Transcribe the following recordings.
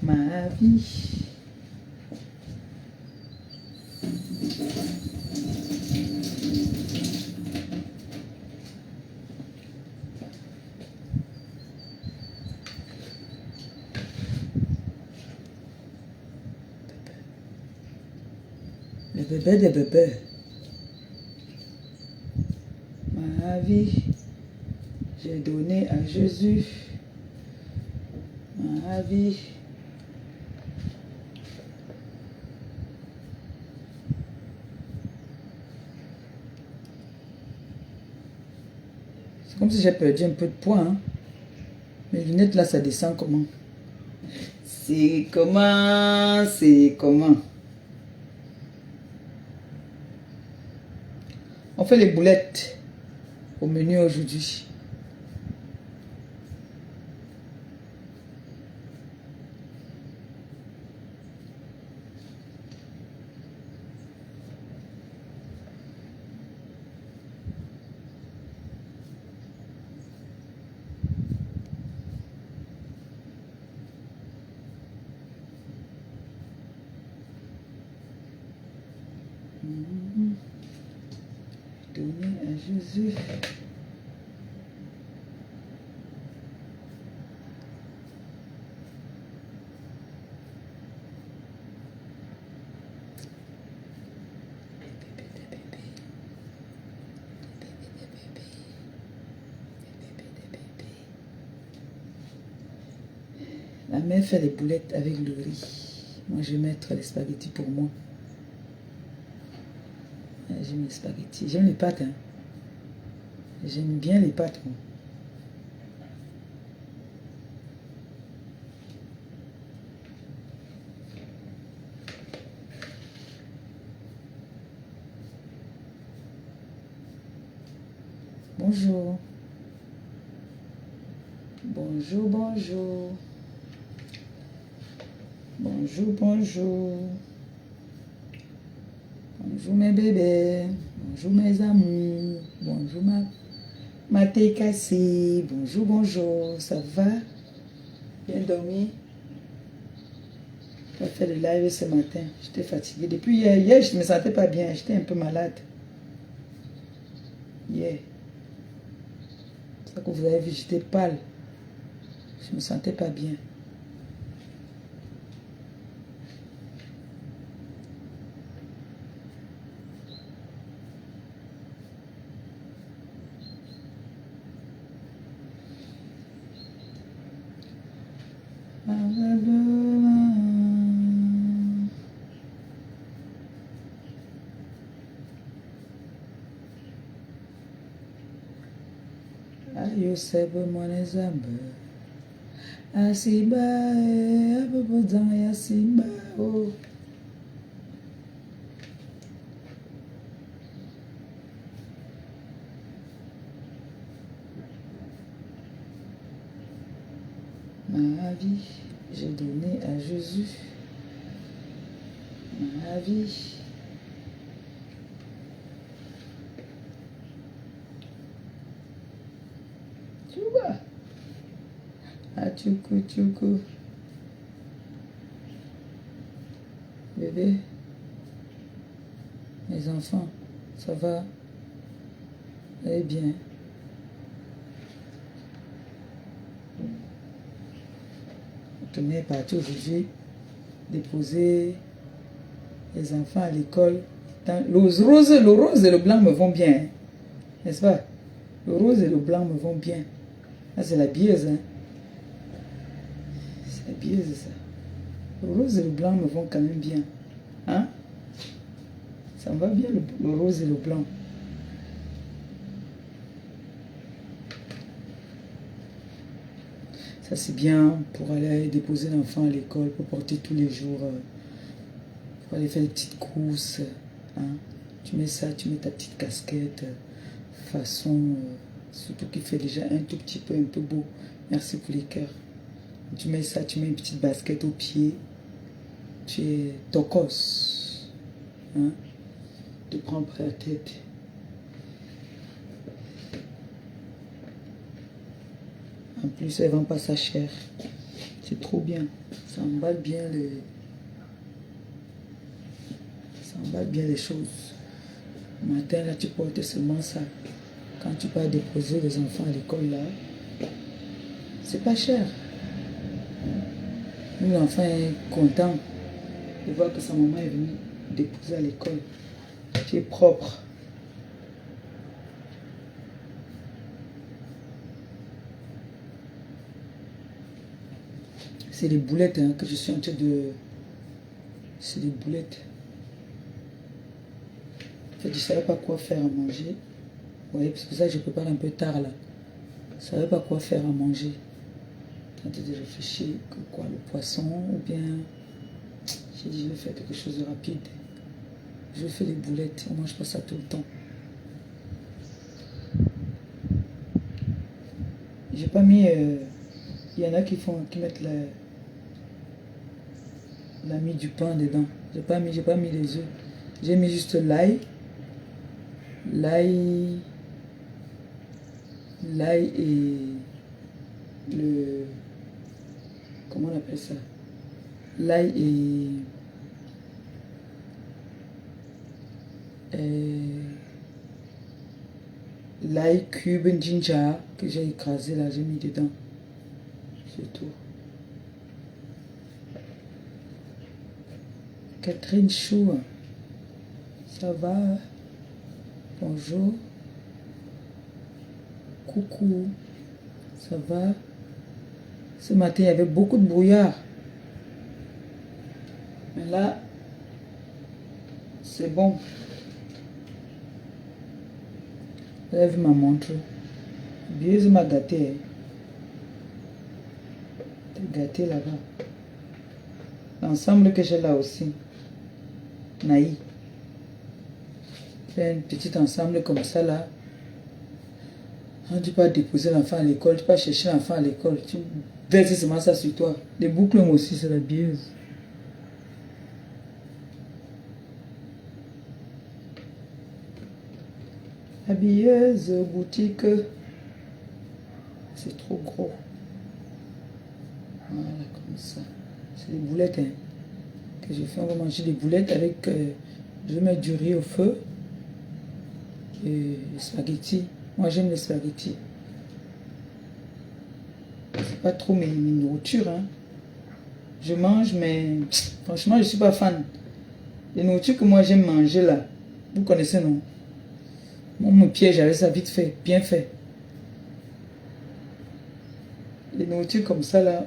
ma vie. Le bébé des bébés. Ma vie, j'ai donné à Jésus. Ma vie. C'est comme si j'ai perdu un peu de poids. Hein? Mes lunettes là, ça descend comment? C'est comment? C'est comment? On fait les boulettes au menu aujourd'hui. Donner à Jésus. La mère fait les boulettes avec le riz. Moi, je vais mettre les spaghettis pour moi. J'aime les spaghettis. J'aime les pâtes. Hein. J'aime bien les pâtes. Moi. Bonjour. Bonjour, bonjour. Bonjour, bonjour. Bonjour mes bébés. Bonjour mes amours. Bonjour ma thé cassée. Bonjour, bonjour. Ça va? Bien dormi? J'ai fait le live ce matin. J'étais fatiguée. Depuis hier, je ne me sentais pas bien. J'étais un peu malade. Hier. C'est ça que vous avez vu, j'étais pâle. Je ne me sentais pas bien. Ayo sebe mwane zambe Asiba Abobo zang Asiba oh. Ma vie, j'ai donné à Jésus. Ma vie. Tu vois? Ah, tchoukou, tchoukou. Bébé. Mes enfants, ça va? Eh bien. On est parti aujourd'hui déposer les enfants à l'école. Le rose et le blanc me vont bien. Hein? N'est-ce pas? Le rose et le blanc me vont bien. Là, c'est la bieuse. Hein? C'est la bieuse, ça. Le rose et le blanc me vont quand même bien. Hein? Ça me va bien, le rose et le blanc. Ça, c'est bien pour aller déposer l'enfant à l'école, pour porter tous les jours, pour aller faire des petites courses. Hein? Tu mets ça, tu mets ta petite casquette, façon, surtout qu'il fait déjà un tout petit peu, un peu beau. Merci pour les cœurs. Tu mets ça, tu mets une petite basket au pied. Tu es tocos. Hein? Tu prends près la tête. En plus, elles ne vendent pas ça cher. C'est trop bien. Ça emballe bien les choses. Le matin, là, tu portes seulement ça. Quand tu vas déposer les enfants à l'école, là, c'est pas cher. L'enfant est content de voir que sa maman est venue déposer à l'école. Tu es propre. C'est les boulettes hein, que je suis en train de... C'est des boulettes. En fait, je ne savais pas quoi faire à manger. Vous voyez, c'est pour ça que je prépare un peu tard là. Je ne savais pas quoi faire à manger. En train de réfléchir que quoi, le poisson ou bien... J'ai dit, je vais faire quelque chose de rapide. Je fais les boulettes, on ne mange pas ça tout le temps. J'ai pas mis... Il y en a qui mettent la mie du pain dedans. J'ai pas mis les œufs. J'ai mis juste l'ail. L'ail et le... Comment on appelle ça? L'ail et l'ail cube ginger que j'ai écrasé là, j'ai mis dedans. C'est tout. Catherine Chou, ça va? Bonjour. Coucou, ça va? Ce matin, il y avait beaucoup de brouillard. Mais là, c'est bon. Vous avez vu ma montre? Bieuse m'a gâté. T'es gâté là-bas. L'ensemble que j'ai là aussi. Naï. C'est un petit ensemble comme ça là. Quand tu vas déposer l'enfant à l'école, tu vas chercher l'enfant à l'école, tu verses seulement ça sur toi. Les boucles moi aussi, c'est la bieuse. La bieuse boutique. C'est trop gros. Voilà, comme ça. C'est des boulettes hein, que je fais. On va manger des boulettes avec... je mets du riz au feu. Et les spaghettis. Moi, j'aime les spaghettis. C'est pas trop mes nourritures. Hein. Je mange, mais franchement, je ne suis pas fan. Les nourritures que moi, j'aime manger là. Vous connaissez, non? Moi, mon piège, j'avais ça vite fait, bien fait. Les nourritures comme ça là,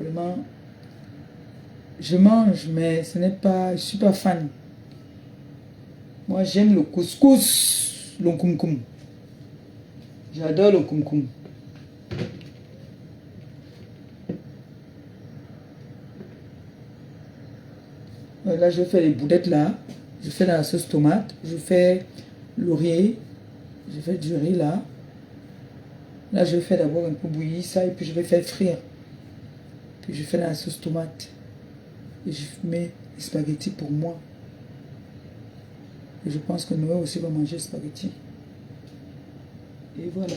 vraiment, je mange, mais ce n'est pas, je ne suis pas fan. Moi, j'aime le couscous, le koum-koum. J'adore le koum-koum. Là, je fais les boulettes là. Je fais la sauce tomate. Je fais laurier. Je fais du riz là. Là, je vais faire d'abord un peu bouillir ça et puis je vais faire frire. Puis je fais la sauce tomate. Et je mets les spaghettis pour moi. Et je pense que Noé aussi va manger spaghetti. Et voilà.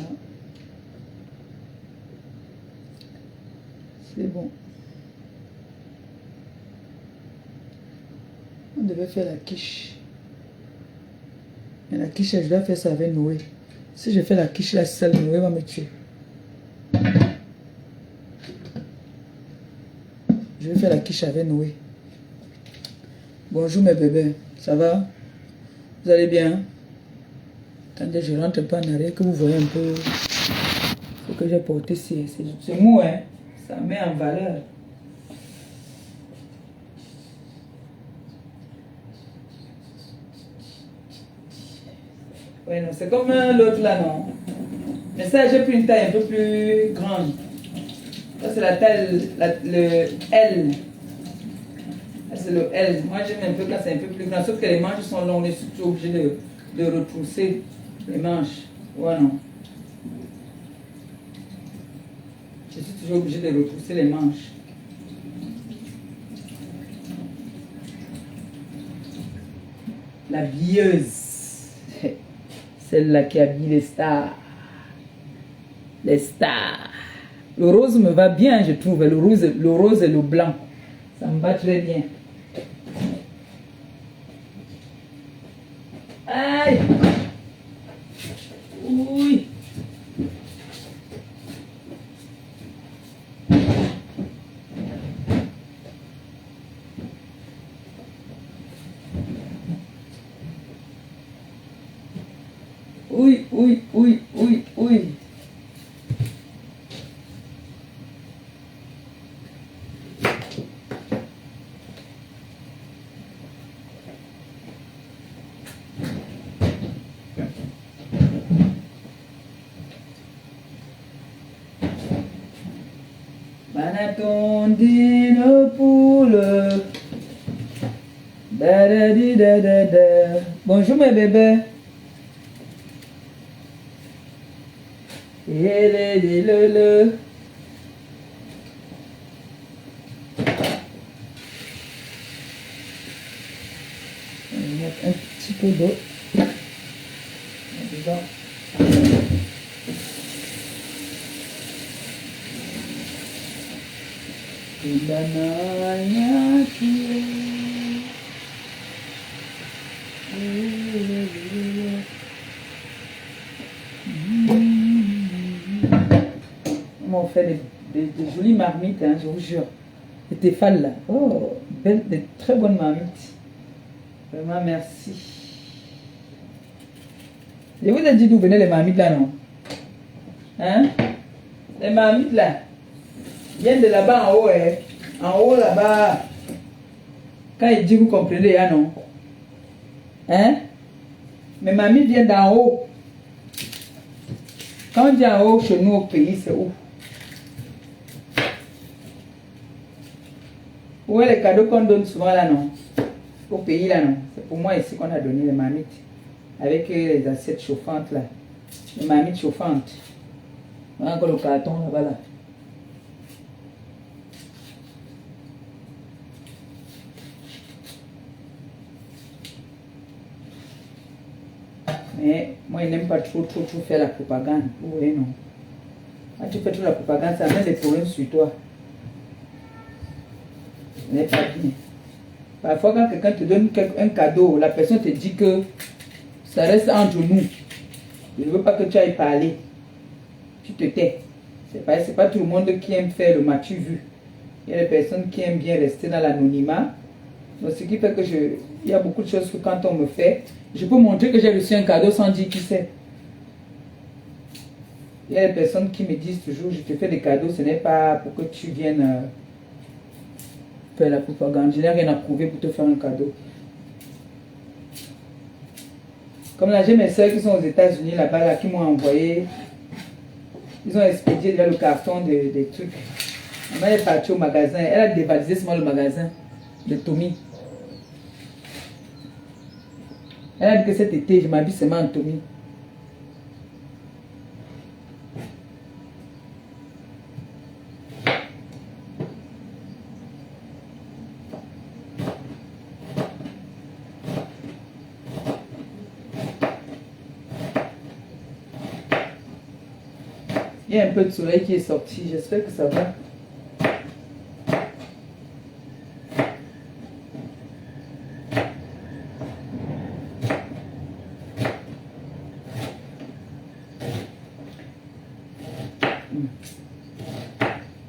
C'est bon. On devait faire la quiche. Mais la quiche, je dois faire ça avec Noé. Si je fais la quiche là, seule, Noé va me tuer. Je vais faire la quiche avec Noé. Bonjour mes bébés. Ça va? Vous allez bien? Attendez, je rentre un peu en arrière, que vous voyez un peu ce que j'ai porté. C'est mou, hein? Ça met en valeur. Oui, non, c'est comme l'autre là, non? Mais ça, j'ai pris une taille un peu plus grande. Ça, c'est la taille, le L. C'est le L. Moi, j'aime un peu quand c'est un peu plus grand. Sauf que les manches sont longues. Je suis toujours obligé de retrousser les manches. Ouais, non. Je suis toujours obligé de retrousser les manches. La bieuse. Celle-là qui habille les stars. Les stars. Le rose me va bien, je trouve. Le rose et le blanc. Ça me va très bien. Aïe! Oui! Oui, oui, oui, oui, oui. Manatondine poule. Da da di da da da. Bonjour mes bébés. Le. On va mettre un petit peu d'eau dedans. On fait des jolies marmites, hein, je vous jure. Et tes fans là. Oh, des très bonnes marmites. Vraiment, merci. Je vous ai dit d'où venaient les marmites là, non? Hein? Les marmites là viennent de là-bas en haut, hein? En haut là-bas. Quand il dit, vous comprenez, hein, non? Hein? Mes marmites viennent d'en haut. Quand on dit en haut, chez nous au pays, c'est où? Où est les cadeaux qu'on donne souvent là, non? Au pays là, non? C'est pour moi ici qu'on a donné les marmites. Avec les assiettes chauffantes là. Les marmites chauffantes. Voilà encore le carton là-bas là. Mais moi, je n'aime pas trop faire la propagande. Vous voyez, non? Quand tu fais trop la propagande, ça met des problèmes sur toi. Ce n'est pas bien. Parfois, quand quelqu'un te donne un cadeau, la personne te dit que ça reste entre nous. Je ne veux pas que tu ailles parler. Tu te tais. C'est pas tout le monde qui aime faire le m'as-tu vu. Il y a des personnes qui aiment bien rester dans l'anonymat. Donc, ce qui fait que il y a beaucoup de choses que quand on me fait, je peux montrer que j'ai reçu un cadeau sans dire qui c'est. Il y a des personnes qui me disent toujours, je te fais des cadeaux, ce n'est pas pour que tu viennes faire la propagande. Je n'ai rien à prouver pour te faire un cadeau. Comme là, j'ai mes soeurs qui sont aux États-Unis là-bas, là, qui m'ont envoyé. Ils ont expédié déjà le carton des trucs. Maman est partie au magasin. Elle a dévalisé seulement le magasin de Tommy. Elle a dit que cet été, je m'habille seulement en Tommy. Il y a un peu de soleil qui est sorti. J'espère que ça va.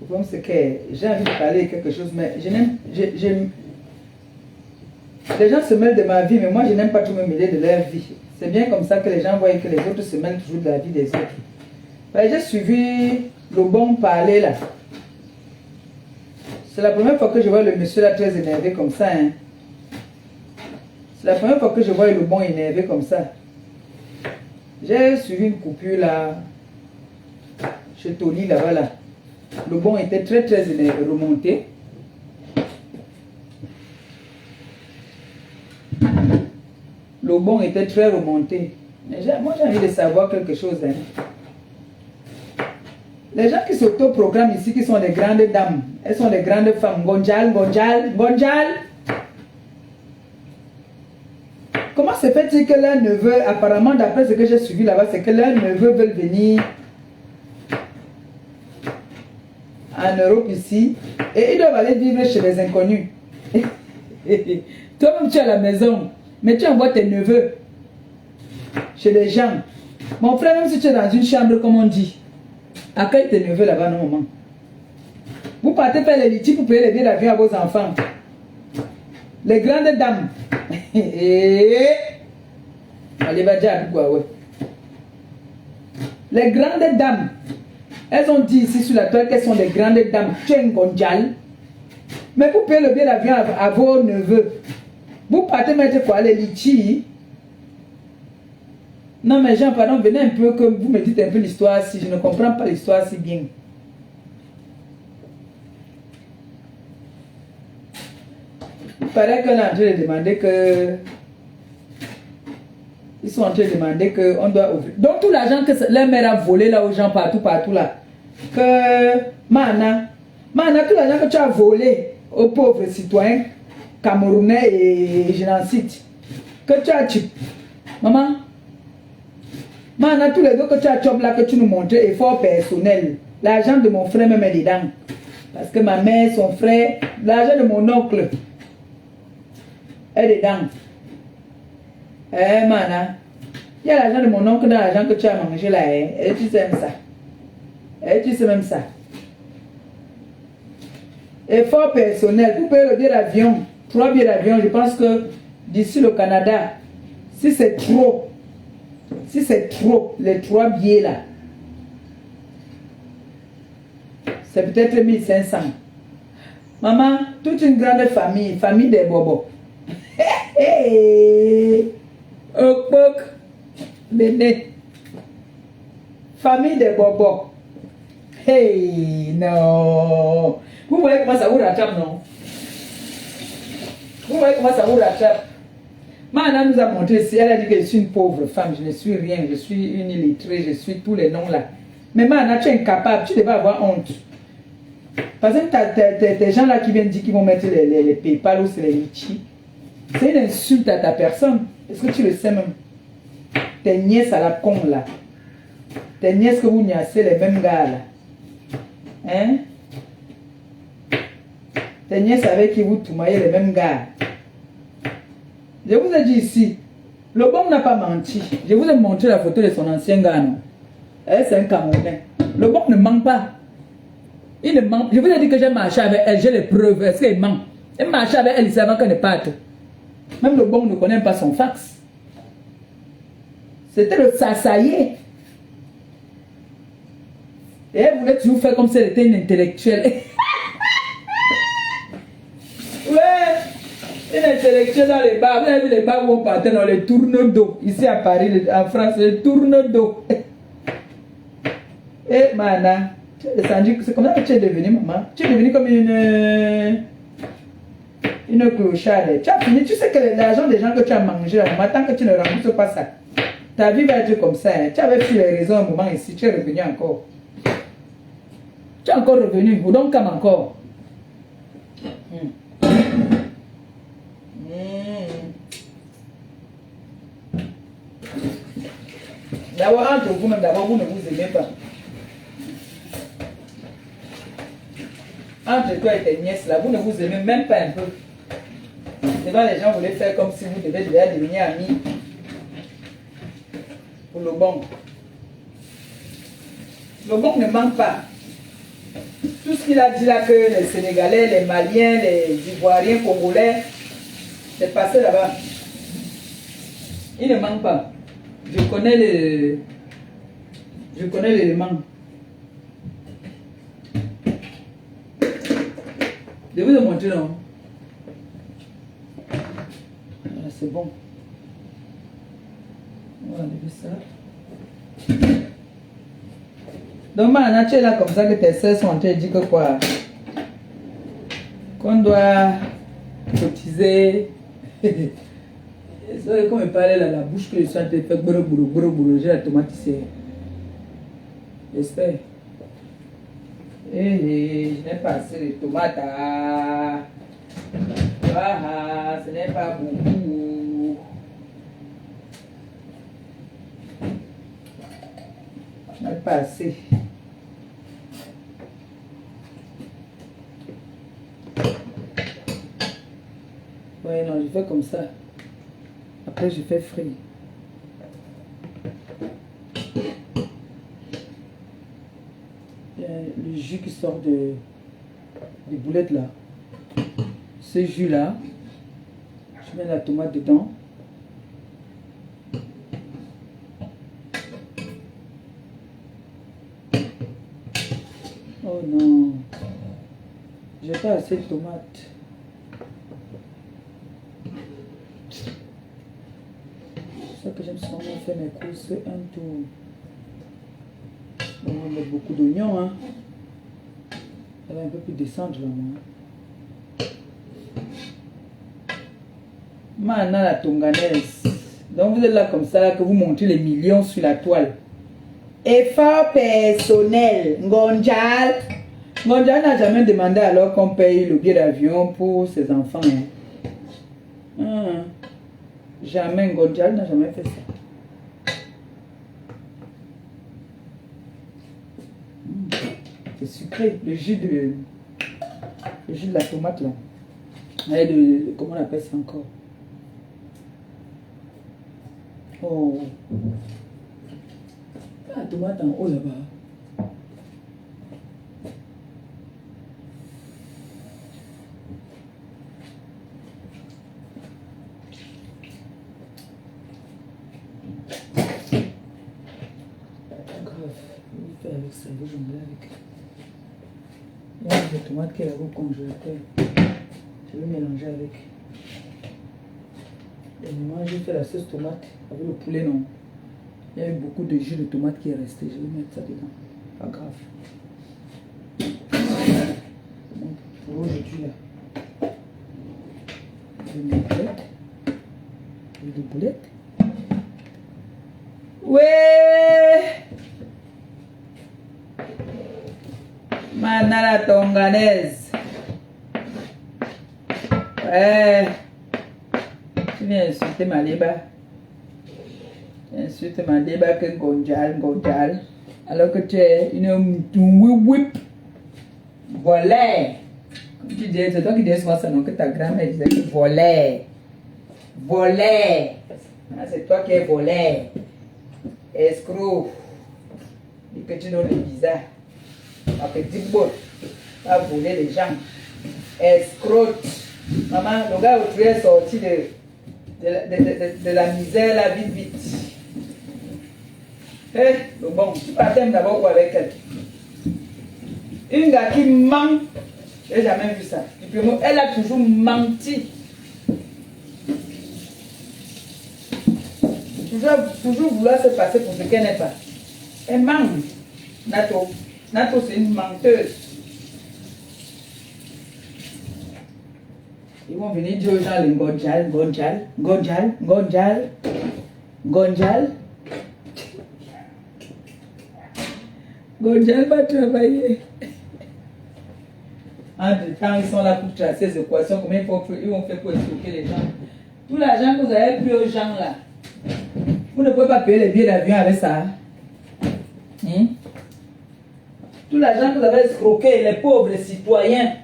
Le problème, c'est que j'ai envie de parler de quelque chose, mais je n'aime. Les gens se mêlent de ma vie, mais moi, je n'aime pas tout me mêler de leur vie. C'est bien comme ça que les gens voient que les autres se mêlent toujours de la vie des autres. J'ai suivi le bon parler là. C'est la première fois que je vois le monsieur là très énervé comme ça. Hein. C'est la première fois que je vois le bon énervé comme ça. J'ai suivi une coupure là. Chez Tony là-bas là. Le bon était très énervé, remonté. Le bon était très remonté. Mais moi j'ai envie de savoir quelque chose. Hein. Les gens qui s'autoprogramment ici, qui sont des grandes dames, elles sont des grandes femmes. Gonjal. Comment se fait-il que leurs neveux, apparemment d'après ce que j'ai suivi là-bas, c'est que leurs neveux veulent venir en Europe ici, et ils doivent aller vivre chez les inconnus. Toi-même, tu es à la maison, mais tu envoies tes neveux chez les gens. Mon frère, même si tu es dans une chambre, comme on dit, accueille tes neveux là-bas, non, maman. Vous partez faire les litiges pour payer les billets d'avion à vos enfants. Les grandes dames. Allez, va dire à quoi, ouais. Les grandes dames. Elles ont dit ici sur la toile qu'elles sont des grandes dames. Tu es un gondjal. Mais pour payer le billet d'avion à vos neveux, vous partez mettre quoi, les litiges. Non, mais Jean, pardon, venez un peu que vous me dites un peu l'histoire si je ne comprends pas l'histoire si bien. Il paraît qu'on est en train de demander que... Ils sont en train de demander qu'on doit ouvrir. Donc tout l'argent que leur mère a volé là aux gens partout là. Que Mana, tout l'argent que tu as volé aux pauvres citoyens camerounais et je n'en cite. Que tu as tué. Maman, Mana, tous les deux que tu as tué là que tu nous montres, effort personnel. L'argent de mon frère me met dedans. Parce que ma mère, son frère, l'argent de mon oncle est dedans. Eh, Mana, il y a l'argent de mon oncle dans l'argent que tu as mangé là, hein? Et tu sais même ça. Et tu sais même ça. Effort personnel, pour payer le billet d'avion, 3 billets d'avion, je pense que d'ici le Canada, si c'est trop, les 3 billets là, c'est peut-être 1500. Maman, toute une grande famille, famille des bobos. Okpok, Béné. Famille des bobos. Hey, non. Vous voyez comment ça vous rattrape, non? Vous voyez comment ça vous rattrape? Mana nous a montré ici, elle a dit que je suis une pauvre femme, je ne suis rien, je suis une illettrée, je suis tous les noms là. Mais Mana, tu es incapable, tu devais avoir honte. Parce que tes gens là qui viennent dire qu'ils vont mettre les PayPal ou c'est les litchis. C'est une insulte à ta personne. Est-ce que tu le sais même? Tes nièces à la con là. Tes nièces que vous niassez les mêmes gars là. Hein? Tes nièces avec qui vous toumaillez les mêmes gars. Je vous ai dit ici, le bon n'a pas menti. Je vous ai montré la photo de son ancien gars, non? C'est un Camerounais. Le bon ne ment pas. Il ne ment. Je vous ai dit que j'ai marché avec elle, j'ai les preuves. Est-ce qu'il ment? Il marchait avec elle, il savait qu'elle ne parte. Même le bon ne connaît pas son fax. C'était le sassaillé. Et elle voulait toujours faire comme si elle était une intellectuelle. Ouais, une intellectuelle dans les bars. Vous avez vu les bars où on partait dans les tournes d'eau. Ici à Paris, en France, les tournes d'eau. Et Mana, c'est comme ça que tu es devenue, maman. Tu es devenue comme une clocharde. Tu as fini, tu sais que l'argent des gens que tu as mangé, maman, tant que tu ne rembourses pas ça, ta vie va être comme ça. Hein. Tu avais pris les raisons un moment ici, tu es revenu encore. Tu es encore revenu, ou donc comme encore. D'abord, entre vous-même, d'abord, vous ne vous aimez pas. Entre toi et tes nièces, là, vous ne vous aimez même pas un peu. Devant les gens, vous voulez faire comme si vous devez déjà devenir amis. Pour le bon. Le bon ne manque pas. Tout ce qu'il a dit là, que les Sénégalais, les Maliens, les Ivoiriens, Congolais, c'est passé là-bas. Il ne manque pas. Je connais l'élément. Je vais vous le montrer, non? Voilà, c'est bon. On va enlever ça. Donc, maintenant, tu es là comme ça que tes sœurs sont en train de dire que quoi? Qu'on doit cotiser. C'est comme il parlait là, la bouche que je suis en train de faire, j'ai la tomate ici. J'espère. Et je n'ai pas assez de tomates. Ah, ce n'est pas beaucoup. Je n'ai pas assez. Ouais, non, je fais comme ça. Après, je fais frit. Il y a le jus qui sort des boulettes là. Ce jus là, je mets la tomate dedans. Oh non, j'ai pas assez de tomates. C'est ça que j'aime souvent faire mes courses un tour. On va mettre beaucoup d'oignons, hein. Elle va un peu plus descendre là, moi. Maintenant la tonganaise. Donc vous êtes là comme ça, là, que vous montrez les millions sur la toile. Effort personnel. Ngonjal. Ngonjal n'a jamais demandé alors qu'on paye le billet d'avion pour ses enfants. Hein. Jamais. Ngonjal n'a jamais fait ça. C'est sucré. Le jus de la tomate là. Et comment on appelle ça encore? Oh. La tomate en haut là-bas. Grave. Je vais faire avec ça. Je vais jongler avec. Il y a des tomates qui est là au congélateur. Je vais mélanger avec. Et moi, j'ai fait la sauce tomate avec le poulet, non. Il y a eu beaucoup de jus de tomate qui est resté. Je vais mettre ça dedans. Pas grave. Bon, pour aujourd'hui, là. Je vais mettre des boulettes. Ouais! Manala tonganaise. Ouais. Tu viens insulter ma liba. Insulte ma débat que Ngonjal, alors que tu es une whip. Volet. Comme tu dis, c'est toi qui dis souvent ça, non, que ta grand-mère disait que volet. Volet. Ah, c'est toi qui es volet. Escroc. Et que tu donnes les visas. Ma petite botte. Va voler les gens. Escroc. Maman, le gars où tu es sorti de la misère, là, vite. Eh, bon, tu partais d'abord quoi avec elle? Une gars qui ment, j'ai jamais vu ça. Elle a toujours menti. Toujours vouloir se passer pour ce qu'elle n'est pas. Elle ment. Nato, c'est une menteuse. Ils vont venir dire aux gens les Ngonjal. Ngonjal va travailler. Entre temps, ils sont là pour tracer ces équations. Comment ils vont faire pour escroquer les gens? Tout l'argent que vous avez pris aux gens là, vous ne pouvez pas payer les billets d'avion avec ça. Tout l'argent que vous avez escroqué, les pauvres citoyens.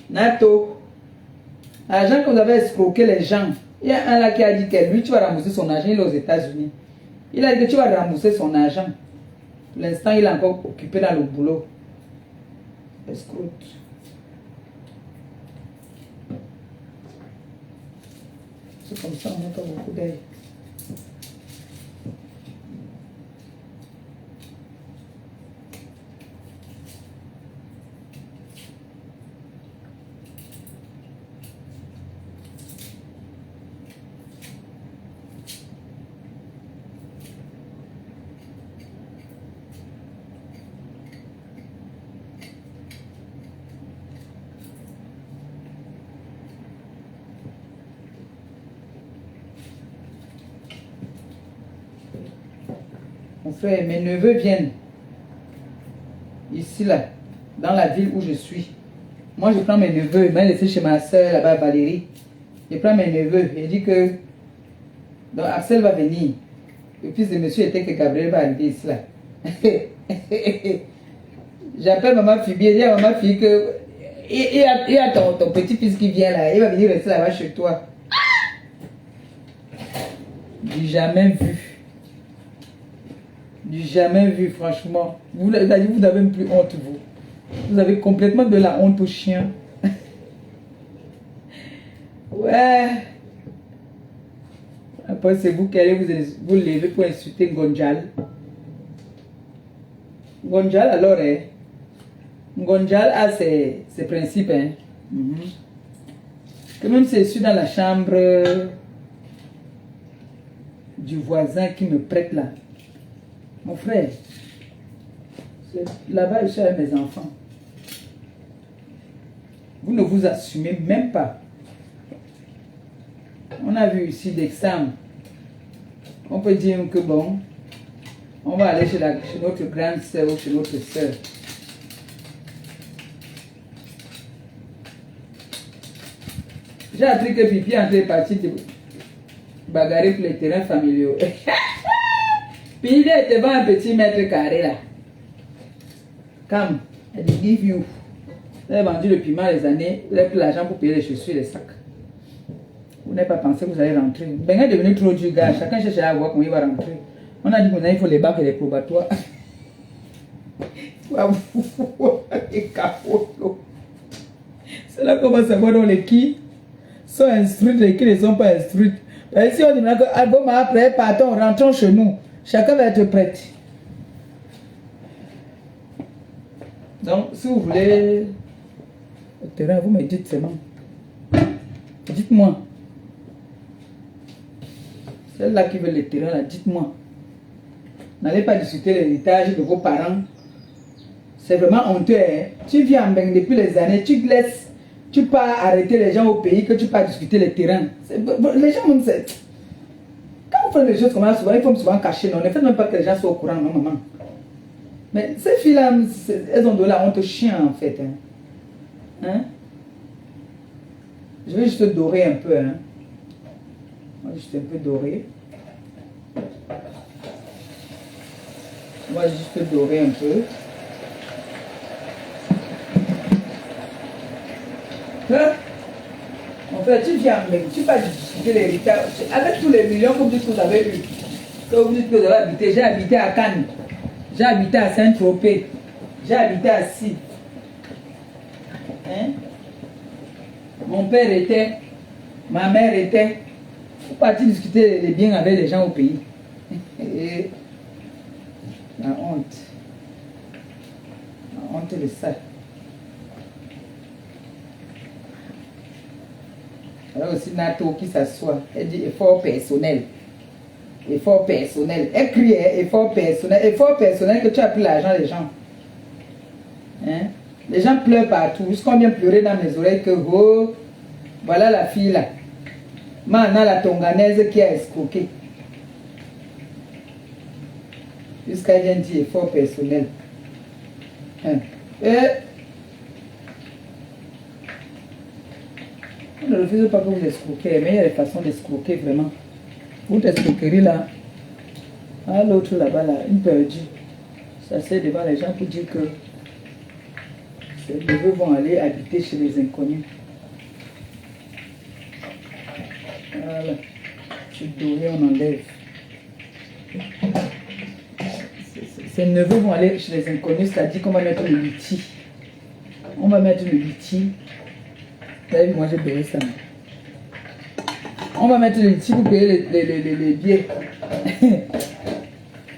Nato. L'argent que vous avez escroqué les gens. Il y a un là qui a dit que lui, tu vas rembourser son argent. Il est aux États-Unis. Il a dit que tu vas rembourser son argent. Pour l'instant, il est encore occupé dans le boulot. Escroute. C'est comme ça, on n'a pas beaucoup d'œil. Mon frère, mes neveux viennent ici, là, dans la ville où je suis. Moi, je prends mes neveux, je vais laisser chez ma soeur, là-bas, Valérie. Je prends mes neveux, et dit que donc Axel va venir. Le fils de monsieur était que Gabriel va arriver ici, là. J'appelle maman Phoebe, et dis à maman Phoebe que Il y a ton petit-fils qui vient là, il va venir rester là-bas chez toi. Du jamais vu. Du jamais vu, franchement. Vous n'avez même plus honte, vous. Vous avez complètement de la honte au chien. Ouais. Après, c'est vous qui allez vous lever pour insulter Ngonjal. Ngonjal, alors, Ngonjal a ses principes. Hein. Que même si je suis dans la chambre du voisin qui me prête là. Mon frère, là-bas, je suis avec mes enfants. Vous ne vous assumez même pas. On a vu ici d'examen. On peut dire que bon, on va aller chez notre grande sœur ou chez notre sœur. J'ai appris que Pipi est parti de bagarrer pour les terrains familiaux. Puis il est devant un petit mètre carré là. Come, I give you. Vous avez vendu le piment les années, vous avez pris l'argent pour payer les chaussures et les sacs. Vous n'avez pas pensé que vous allez rentrer. Ben est devenu trop dur, gars. Chacun cherche à voir comment il va rentrer. On a dit qu'on il faut les bacs et les probatoires. C'est là qu'on va savoir dans les qui sont instruites et qui ne sont pas instruites. Et si on dit que bon, après, partons, rentrons chez nous. Chacun va être prêt. Donc, si vous voulez le terrain, vous me dites seulement. Dites-moi. Celle-là qui veut le terrain, là, dites-moi. N'allez pas discuter l'héritage de vos parents. C'est vraiment honteux. Hein? Tu viens en Beng depuis les années, tu laisses, tu pars arrêter les gens au pays que tu pars discuter les terrains. Les gens même c'est. Quand vous faites les choses comme ça, souvent, il faut souvent cacher. Non, ne faites même pas que les gens soient au courant, non, maman. Mais ces filles-là, elles ont de la honte au chien, en fait. Hein? Je vais juste dorer un peu. Hein? Juste un peu dorer. On va juste dorer un peu. Hein? En fait, tu viens, mais tu vas discuter l'héritage. Avec tous les millions que vous avez eu, que vous dites que vous avez habité, j'ai habité à Cannes, j'ai habité à Saint-Tropez, j'ai habité à Si. Hein? Mon père était, ma mère était. Vous partez discuter les biens avec les gens au pays. Et la honte. La honte de ça. Alors aussi Nato qui s'assoit. Elle dit effort personnel. Effort personnel. Elle crie effort personnel. Effort personnel que tu as pris l'argent des gens. Hein? Les gens pleurent partout. Jusqu'à bien pleurer dans mes oreilles que oh, voilà la fille là. Maintenant la tonganaise qui a escroqué. Jusqu'à bien dire effort personnel. Hein? Et on ne refuse pas que vous escroquez, mais il y a des façons d'escroquer vraiment. Vous escroquerie là, à l'autre là-bas, là, une perdue. Ça c'est devant les gens pour dire que ces neveux vont aller habiter chez les inconnus. Voilà. Tu doré, on enlève. Ces neveux vont aller chez les inconnus, c'est-à-dire qu'on va mettre le liti. On va mettre le liti. Vous avez vu, moi j'ai payé ça. On va mettre le liti pour payer les billets.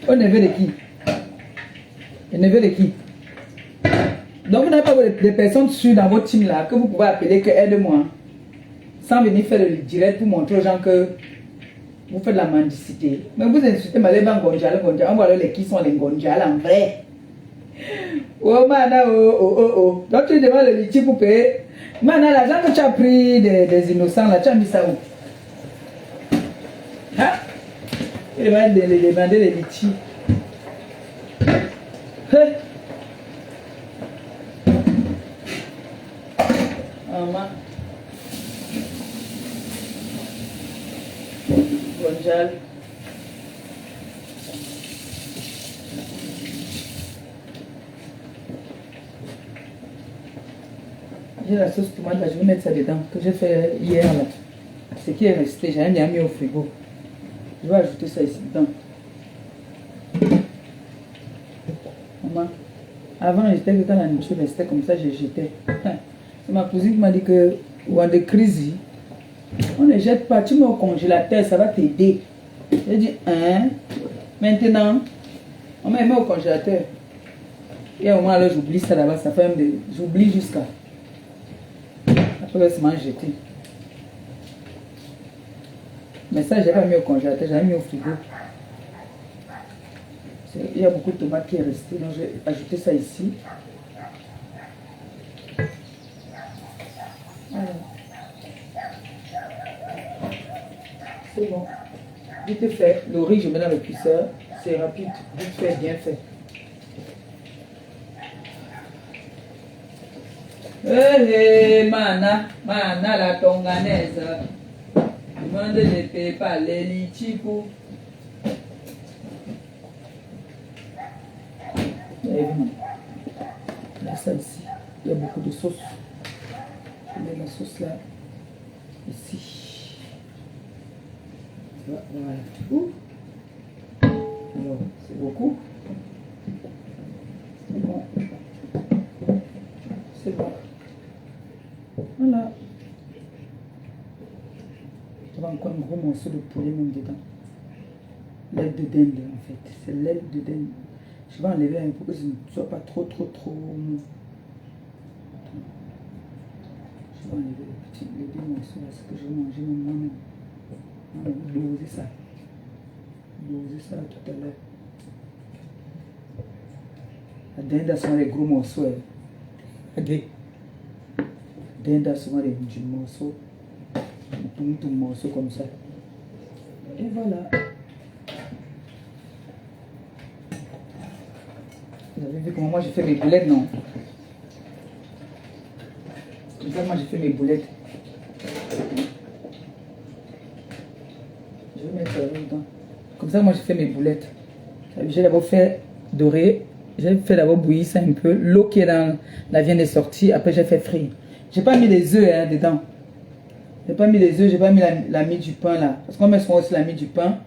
Au neveu de qui? Le neveu de qui? Donc vous n'avez pas des personnes sûres dans votre team là que vous pouvez appeler que aide-moi. Sans venir faire le direct pour montrer aux gens que vous faites de la mendicité. Mais vous insultez Maléba Ngonjal, Ngonjal. On voit alors les qui sont les Ngonjal en vrai. Oh mana, oh. Donc tu demandes le liti pour payer. Mana, l'argent que tu as pris des innocents là, tu as mis ça où? Hein? Il va demander les litis. Hein? Maman. Ngonjal. J'ai la sauce tomate là, je vais mettre ça dedans, que j'ai fait hier là. Ce qui est resté, j'avais bien mis au frigo. Je vais ajouter ça ici dedans. Maman, avant j'étais que quand la nourriture restait comme ça, je jetais. C'est ma cousine qui m'a dit que, ou en de crise, on ne jette pas, tu mets au congélateur, ça va t'aider. J'ai dit, hein? Maintenant, on m'a mis au congélateur. Et au moins, alors j'oublie ça là-bas, ça fait même des. J'oublie jusqu'à. Après, c'est m'en jeter. Mais ça, je n'ai pas mis au congélateur, j'avais mis au frigo. Il y a beaucoup de tomates qui est resté, donc je vais ajouter ça ici. Voilà. C'est bon. Vite fait, le riz, je mets dans le cuisseur. C'est rapide, vite fait, bien fait. Hey, mana la tonganaise. Demande les pépas, les lichipou. Là, ça ici, il y a beaucoup de sauce. Je mets la sauce là, ici. Voilà. Alors, c'est beaucoup. C'est bon. C'est bon. Voilà. Il y a encore un gros morceau de poulet même dedans. L'aile de dinde en fait. C'est l'aile de dinde. Je vais enlever un peu pour que ce ne soit pas trop mou. Je vais enlever les deux morceaux là, ce que je vais manger moi-même. Doser ça. Doser ça tout à l'heure. La dinde a souvent des gros morceaux. Regardez. La dinde a souvent des petits morceaux. Tout morceau comme ça. Et voilà. Vous avez vu comment moi j'ai fait mes boulettes, non? Comme ça, moi j'ai fait mes boulettes. Je vais mettre ça dedans. Comme ça, moi j'ai fait mes boulettes. J'ai d'abord fait dorer. J'ai fait d'abord bouillir ça un peu. L'eau qui est dans la viande est sortie. Après, j'ai fait frire. J'ai pas mis les œufs hein, dedans. J'ai pas mis les œufs. J'ai pas mis la mie du pain là. Parce qu'on met souvent aussi la mie du pain.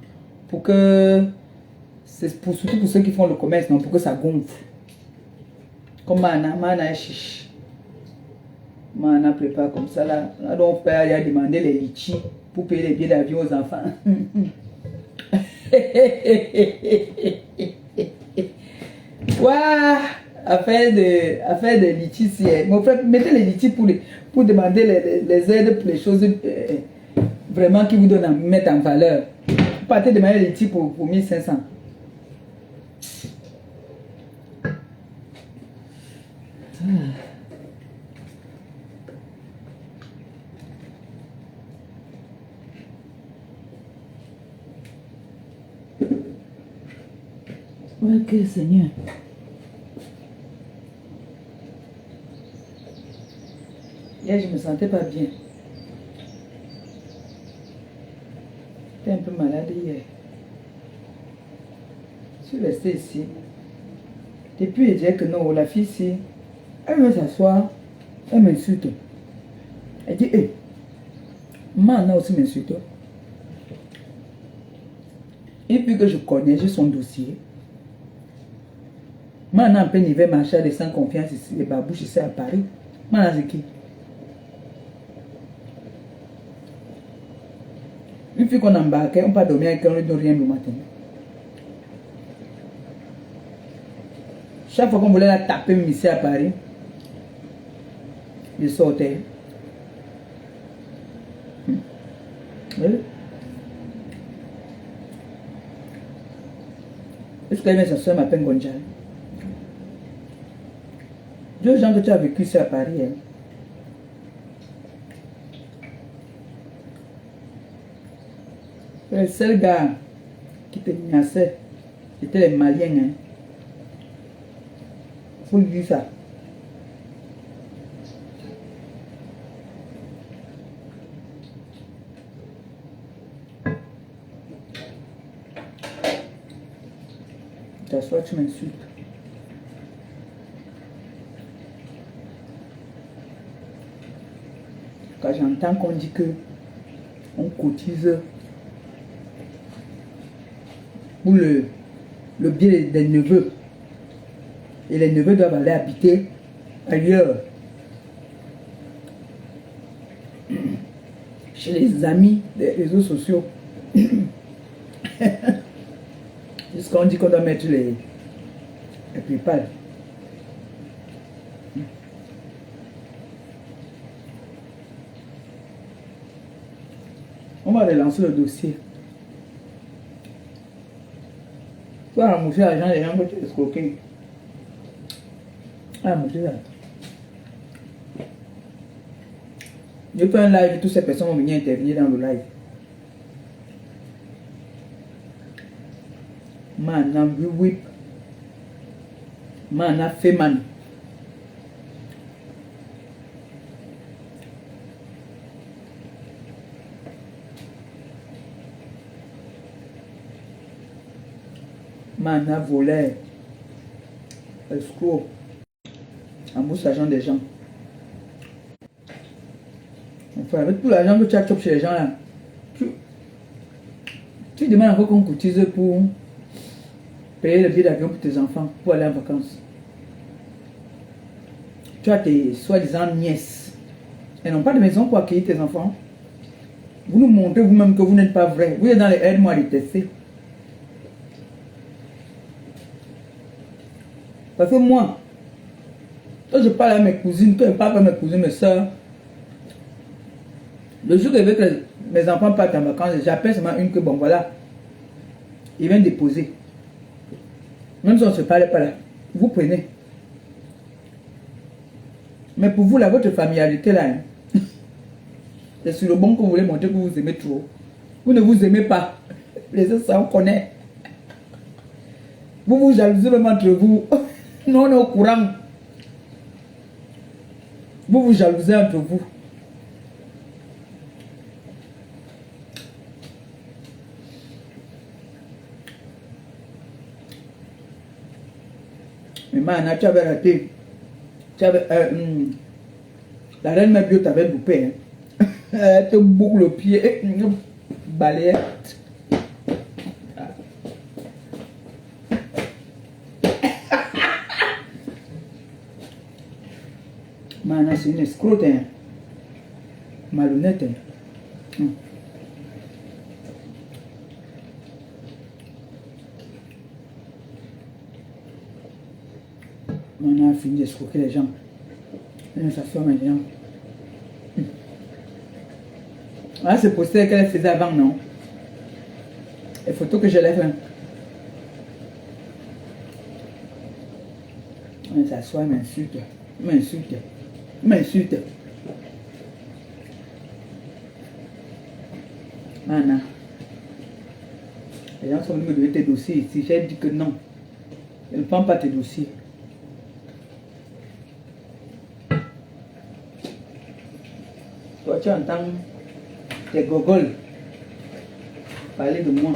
Pour que. C'est surtout pour ceux qui font le commerce, non? Pour que ça gonfle. Comme Mana est chiche. Mana prépare comme ça là. Là, donc, père il a demandé les litchis pour payer les billets d'avion aux enfants. Waouh! Affaire de litchis. Mon frère, mettez les litchis pour demander les aides pour les choses vraiment qui vous donnent à mettre en valeur. Vous partez demander les litchis pour 1500. Ok, Seigneur. Hier, je me sentais pas bien. J'étais un peu malade hier. Je suis restée ici. Depuis, elle disait que non, la fille ici, elle veut s'asseoir, elle m'insulte. Elle dit, hé, maman aussi m'insulte. Et puis que je connais, j'ai son dossier. Maintenant, à peine il va marcher de sans confiance ici, les babouches ici à Paris. Maintenant, c'est qui? Une fille qu'on embarquait, on ne peut pas dormir avec elle, on ne donne rien le matin. Chaque fois qu'on voulait la taper ici à Paris, je sortais. Oui. Est-ce qu'elle met sa soeur m'appelle Gonjal? Deux gens que tu as vécu ici à Paris. Hein. Le seul gars qui te menaçait, c'était les Maliens. Hein. Faut lui dire ça. T'assois, tu m'insultes. Quand j'entends qu'on dit que on cotise pour le bien des neveux. Et les neveux doivent aller habiter ailleurs. Chez les amis des réseaux sociaux. Jusqu'on dit qu'on doit mettre les PayPal. On va relancer le dossier. Tu vas rembourser l'argent des gens que tu as escroqués. Ah, mon Dieu. Je fais un live, toutes ces personnes vont venir intervenir dans le live. Man, I'm whip. Man, I fait man. Man, I volé. Escroc. Embauche l'argent des gens. Enfin, avec tout l'argent que tu as chopé chez les gens là, tu demandes encore qu'on cotise pour payer le billet d'avion pour tes enfants, pour aller en vacances. Tu as tes soi-disant nièces. Elles n'ont pas de maison pour accueillir tes enfants. Vous nous montrez vous-même que vous n'êtes pas vrai. Vous êtes dans les aides-moi à les tester. Parce que moi, quand je parle à mes cousines, quand je parle à mes cousines, mes soeurs, le jour que je veux que mes enfants partent en vacances, j'appelle seulement une que bon voilà, ils viennent déposer. Même si on ne se parlait pas là, vous prenez. Mais pour vous, là, votre familiarité là, hein, c'est sur le bon que vous voulez montrer que vous aimez trop. Vous ne vous aimez pas. Les autres, ça on connaît. Vous vous jalousez même entre vous. Nous, on est au courant. Vous vous jalousez entre vous. Mais maintenant, tu avais raté. Tu avais, la reine Mabio t'avait loupé. Hein. Elle te boucle le pied. Balayette. Maintenant, c'est une escroque. Hein. Malhonnête. Hein. On a fini d'escroquer les gens. Et ça fait maintenant. Ah, c'est posté qu'elle faisait avant, non? Les photos que je l'ai fait. On s'assoit, m'insulte. M'insulte. M'insulte. Mana. Les gens sont venus me donner tes dossiers ici. J'ai dit que non. Je ne prends pas tes dossiers. Toi, tu entends tes gogoles parler de moi.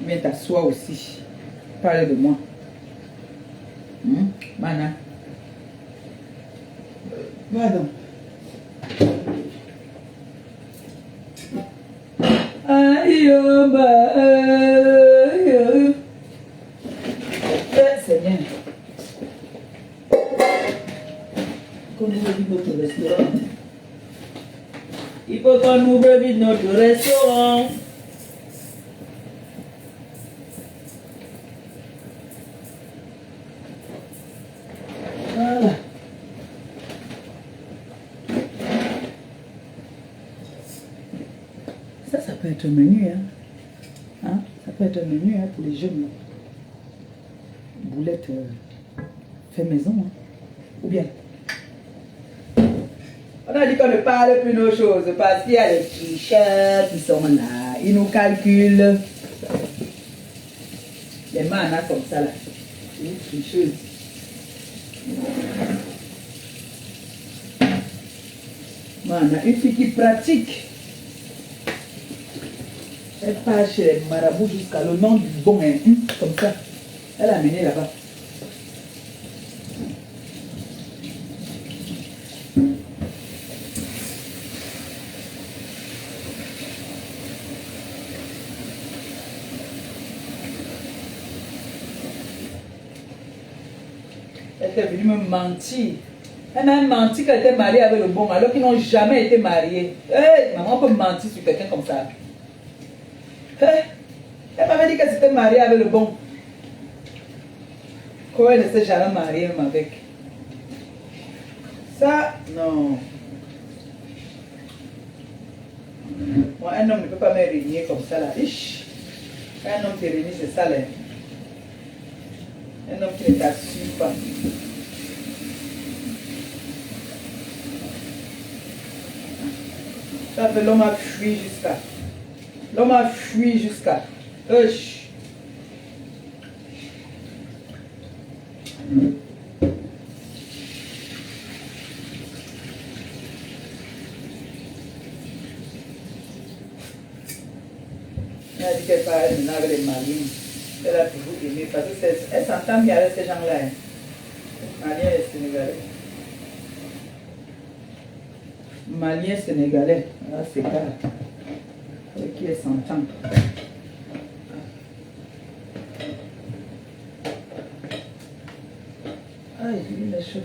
Viens t'asseoir aussi. Parler de moi. Mana. Pardon. Aïe, c'est bien. Qu'on ouvre vite notre restaurant. Il faut qu'on ouvre vite notre restaurant. Voilà. Ça peut être un menu, hein. Ça peut être un menu pour les jeunes. Boulette fait maison, hein. Ou bien. On a dit qu'on ne parle plus nos choses parce qu'il y a les t-shirts qui sont là. Ils nous calculent. Les manas comme ça là. Une tricheuse. Mana, une fille qui pratique. Elle part chez les marabouts jusqu'à le nom du bon, hein, comme ça. Elle a amené là-bas. Elle est venue me mentir. Elle m'a menti qu'elle était mariée avec le bon, alors qu'ils n'ont jamais été mariés. Hey, maman peut mentir sur quelqu'un comme ça. Hey, elle m'avait dit qu'elle s'était mariée avec le bon. Comment elle ne s'est jamais mariée même avec. Ça, non. Moi, un homme ne peut pas me régner comme ça là. Ish. Un homme qui réunit, c'est ça là. Un homme qui ne t'assure pas. Ça fait l'homme a fui jusqu'à. L'homme a fui jusqu'à. Hush. Elle a dit qu'elle parlait maintenant avec les Maliens. Elle a toujours aimé parce qu'elle s'entend bien avec ces gens-là. Hein. Maliens et Sénégalais. Maliens Sénégalais. Là, c'est clair. Avec qui elle s'entend. Aïe, il est chaud.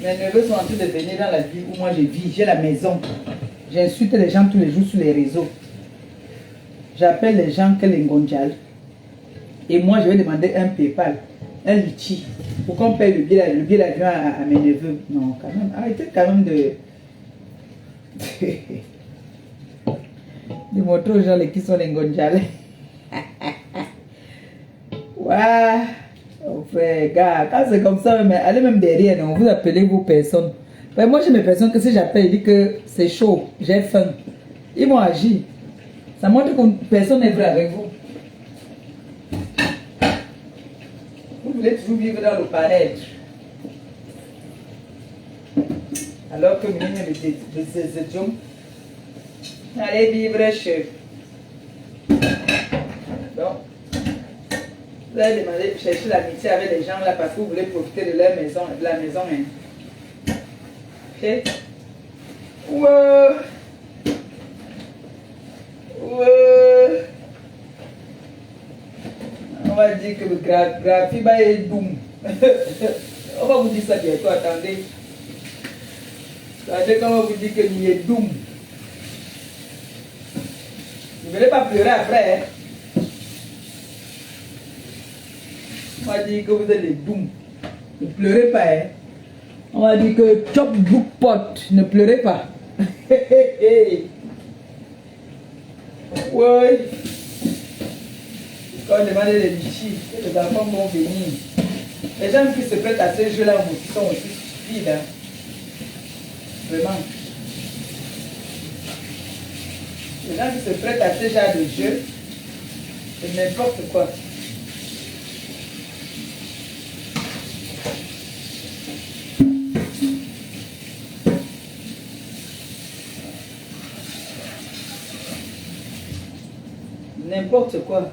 Mes neveux sont en train de venir dans la ville où moi je vis. J'ai la maison. J'insulte les gens tous les jours sur les réseaux. J'appelle les gens que les Ngonjal. Et moi je vais demander un PayPal, un litchi, pour qu'on paye le billet d'avion à mes neveux. Non, quand même. Arrêtez quand même de montrer aux gens qui sont les Ngonjal. Waouh. Oh frère, gars, quand c'est comme ça, mais allez même derrière, non, vous appelez vos personnes. Ben, moi, j'ai mes personnes que si j'appelle, ils disent que c'est chaud, j'ai faim. Ils vont agir. Ça montre que personne n'est vrai avec vous. Vous voulez toujours vivre dans le paraître. Alors que nous, de ces hommes, allez vivre chez. Donc, vous allez demander, chercher l'amitié avec les gens là parce que vous voulez profiter de leur maison, de la maison. Hein. Ok? Ouais. Ouais. On va dire que le graphie est doux. On va vous dire ça bientôt, attendez. Attendez, on va vous dire que il est doux. Ne venez pas pleurer après. Hein. On va dire que vous êtes les doux. Ne pleurez pas. Hein. On va dire que chop book pot. Ne pleurez pas. Ouais. Quand on demande les lichis, les enfants vont venir. Les gens qui se prêtent à ces jeux-là aussi sont aussi stupides. Hein. Vraiment. Les gens qui se prêtent à ce genre de jeux, c'est n'importe quoi. N'importe quoi.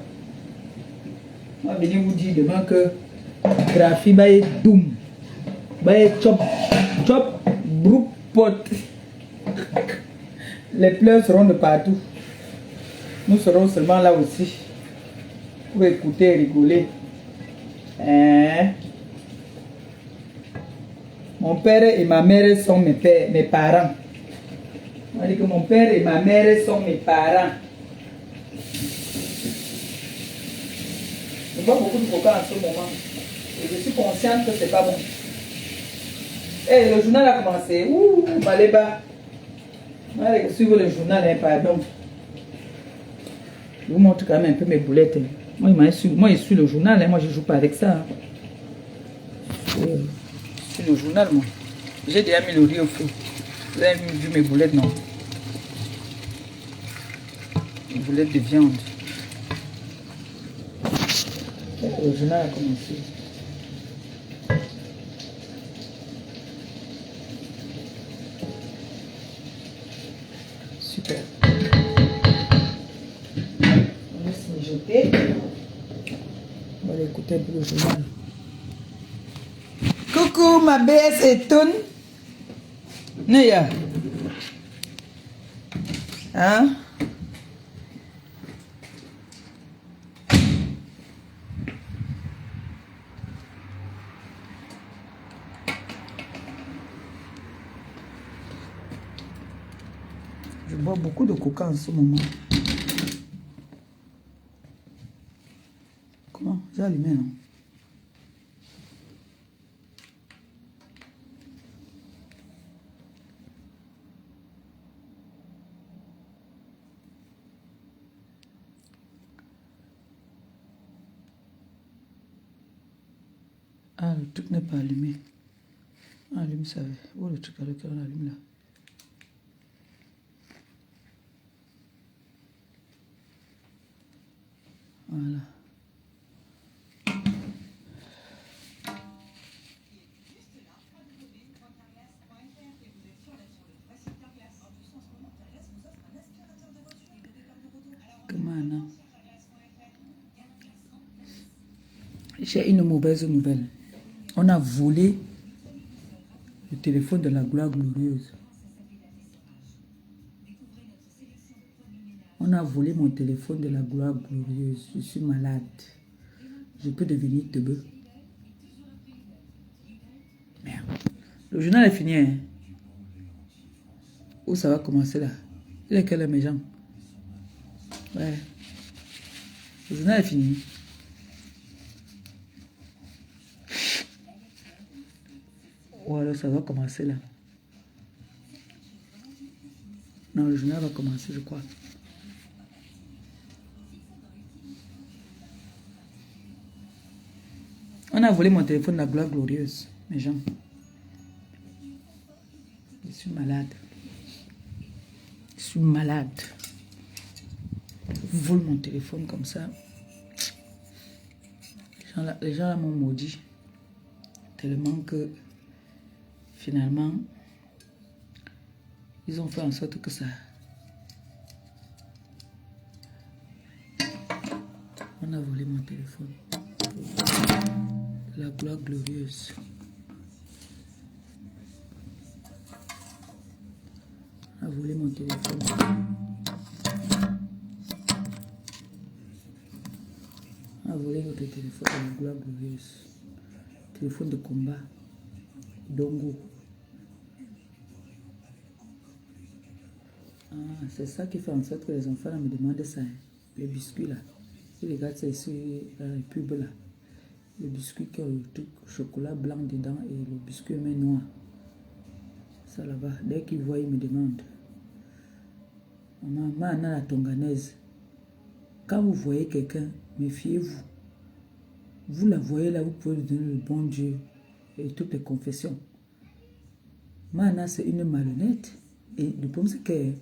On va venir vous dire demain que graphie va être doom. Va être chop, brouk pot. Les pleurs seront de partout. Nous serons seulement là aussi pour écouter et rigoler. Hein? Mon père et ma mère sont mes parents. On va dire que mon père et ma mère sont mes parents. Je bois beaucoup de coca en ce moment. Et je suis consciente que c'est pas bon. Et le journal a commencé. Ouh, Maléba. Allez, suivre le journal, hein, pardon. Je vous montre quand même un peu mes boulettes. Hein. Moi, je suis le journal. Hein. Moi, je ne joue pas avec ça. Hein. Je suis le journal, moi. J'ai déjà mis le riz au feu. Vous avez vu mes boulettes, non? Les boulettes de viande. Le journal a commencé. Super. On va se mijoter. On va aller écouter un peu le journal. Coucou ma BS et Toon. Neya. Hein? Je bois beaucoup de coca en ce moment. Comment? J'ai allumé, non? Ah, le truc n'est pas allumé. Allume ça. Oh, le truc avec lequel on allume là. Voilà. Comment? J'ai une mauvaise nouvelle. On a volé le téléphone de la gloire glorieuse. On a volé mon téléphone de la gloire glorieuse. Je suis malade. Je peux devenir teubeux. Merde. Le journal est fini. Hein? Où ça va commencer là? Il est quelle heure mes gens? Ouais. Le journal est fini. Ou alors ça va commencer là. Non, le journal va commencer, je crois. On a volé mon téléphone de la gloire glorieuse, mes gens. Je suis malade. Je suis malade. Vous volez mon téléphone comme ça. Les gens là m'ont maudit. Tellement que finalement, ils ont fait en sorte que ça... On a volé mon téléphone. La gloire glorieuse. On a volé mon téléphone. On a volé votre téléphone de la gloire glorieuse. Téléphone de combat. Dongo. Ah, c'est ça qui fait en sorte que les enfants là, me demandent ça. Hein. Les biscuits là. Si les gars, c'est sur les pubs là. Le biscuit qui a le truc chocolat blanc dedans et le biscuit main noir. Ça là-bas. Dès qu'ils voient, ils me demandent. Maman, Anna la tonganaise. Quand vous voyez quelqu'un, méfiez-vous. Vous la voyez là, vous pouvez lui donner le bon Dieu et toutes les confessions. Mana, c'est une malhonnête. Et le problème, c'est qu'elle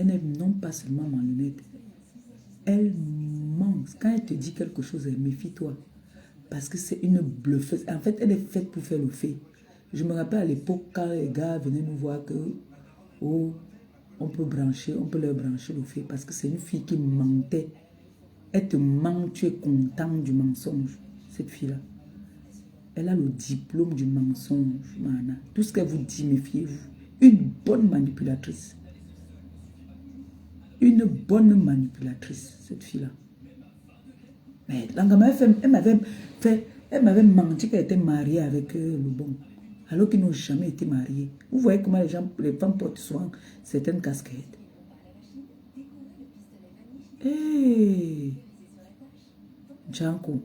n'est non pas seulement malhonnête. Elle ment. Quand elle te dit quelque chose, méfie-toi. Parce que c'est une bluffeuse. En fait, elle est faite pour faire le fait. Je me rappelle à l'époque, quand les gars venaient nous voir que oh, on peut leur brancher le fait. Parce que c'est une fille qui mentait. Elle te ment, tu es content du mensonge. Cette fille-là. Elle a le diplôme du mensonge, Mana. Tout ce qu'elle vous dit, méfiez-vous. Une bonne manipulatrice. Une bonne manipulatrice, cette fille-là. Mais elle m'avait menti qu'elle était mariée avec le bon. Alors qu'ils n'ont jamais été mariés. Vous voyez comment les femmes portent souvent certaines casquettes. Hé! Django.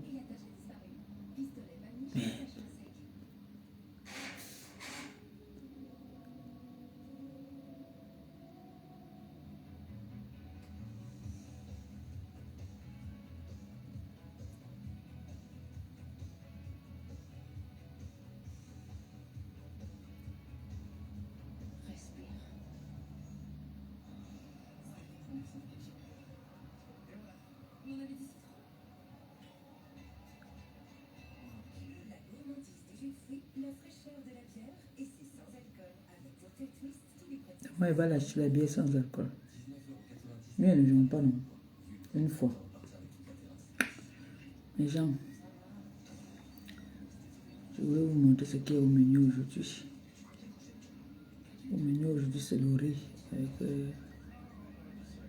Moi, il va lâcher la bière sans alcool. Nous, ne jouons pas, non. Une fois. Les gens, je voulais vous montrer ce qu'il y a au menu aujourd'hui. Au menu aujourd'hui, c'est le riz avec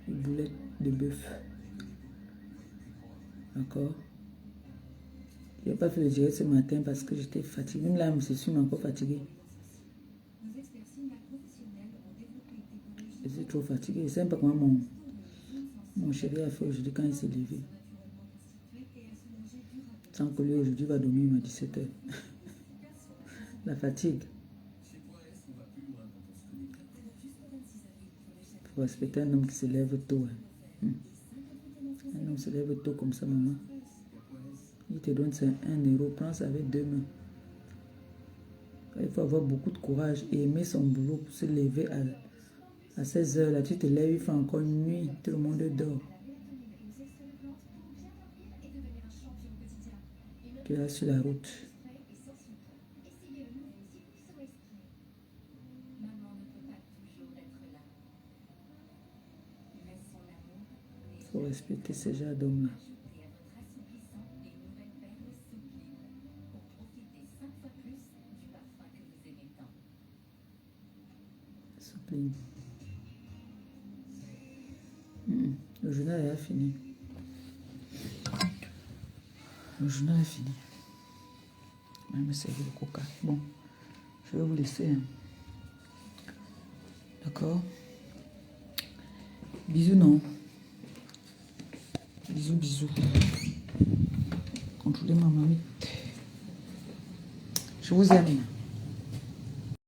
des boulettes de bœuf. D'accord? Je n'ai pas fait le direct ce matin parce que j'étais fatiguée. Même là, je suis encore fatiguée. Je suis trop fatiguée. Je ne sais pas comment mon chéri a fait aujourd'hui quand il s'est levé. Sans que lui aujourd'hui va dormir à 17h. La fatigue. Il faut respecter un homme qui se lève tôt. Un homme se lève tôt comme ça, maman. Il te donne 1 euro, prends ça avec 2 mains. Il faut avoir beaucoup de courage et aimer son boulot pour se lever à 16h. Là, tu te lèves, il fait encore une nuit, tout le monde dort. Tu es là sur la route. Il faut respecter ces genres d'hommes-là. Le journal est fini. Le journal est fini. Je vais me servir le coca. Bon, je vais vous laisser. D'accord? Bisous, non? Bisous, bisous. Contrôlez ma mamie. Je vous aime.